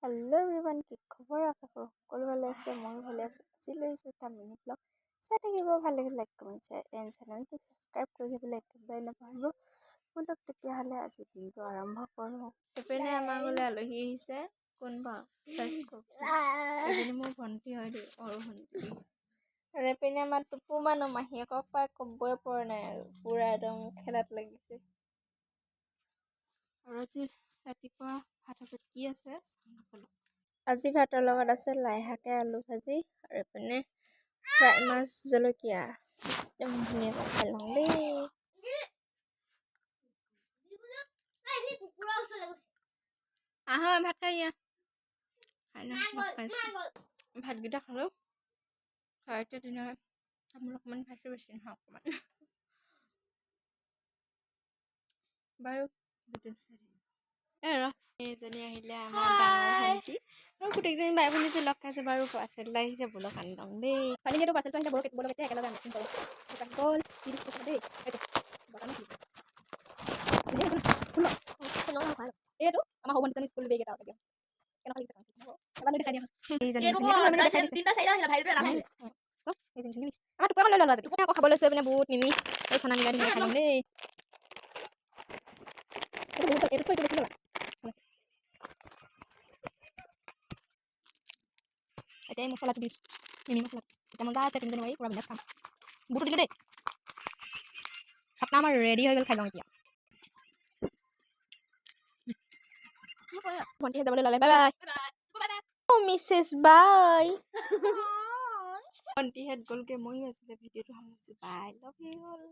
Hello' everyone, কি খবৰ? আশা কৰোঁ সকলো ভালে আছে, ময়ো ভালে আছোঁ। আজি লৈ আহিছোঁ এটা মিনি ব্লগ। চাই থাকিব, ভাল লাগিলে লাইক কমেণ্ট শ্বেয়াৰ এণ্ড চেনেলটো ছাবস্ক্ৰাইব কৰি দিবলৈ একেবাৰে নাপাহৰিব। ব'লক তেতিয়াহ'লে আজি দিনটো আৰম্ভ কৰোঁ। এইপিনে আমাৰ ঘৰলৈ আলহী আহিছে। কোন বাৰু চাৰ্চ কৰক, এজনী মোৰ ভণ্টি হয় দেই, সৰু ভণ্টি। আৰু এইপিনে আমাৰ টুপু মানুহ মাহীয়েকক পাই ক'বই পৰা নাই আৰু পুৰা একদম খেলাত লাগিছে। আৰু আজি ৰাতিপুৱা ভাত সাজত কি আছে? আজি ভাতৰ লগত আছে লাই শাকে আলু ভাজি আৰু এইপিনে ফ্ৰাই মাছ জলকীয়া। একদম ধুনীয়াকৈ খাই লওঁ দেই। আহা ভাত খাই ভাতকেইটা খালোঁ। খাই এতিয়া দিনৰ তামোল অকণমান খাইছোঁ, বেছি নহয় অকণমান। বাৰু এইজনী আহিলে আমাৰ ডাঙৰ ভণ্টি আৰু গোটেইকেইজনী বাই ভণ্টি যে লগ খাইছে। বাৰু পাৰ্চেল আহিছে, ব'লক আনি লওঁ দেই। পানী সেইটো পাৰ্চেলটো আহিলে ব'লক এতিয়া একেলগে আনিছোঁ গ'ল দেই। এইটো আমাৰ সৰু ভণ্টিজনী স্কুল বেগ এটা খাব লৈছোঁ মানে বহুত মিমি এই চানা মিলাই ধুনীয়া খাই লওঁ দেই। এতিয়া এই মছলাটো দিছোঁ, মিমি মছলা। এতিয়া মজা আছে, তিনিজনী মাৰি পূৰা বিন্দাছ খাম। বুটো দিলোঁ দেই। চাপনা আমাৰ ৰেডি হৈ গ'ল, খাই লওঁ এতিয়া। ভণ্টিয়ে যাবলৈ ল'লে, বাই বাই। অ' মিছেছ বাই। ভণ্টিহঁত গ'লগৈ, ময়ো আছিলে ভিডিঅ'টো সামৰিছোঁ। Bye love you all,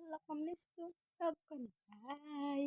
by.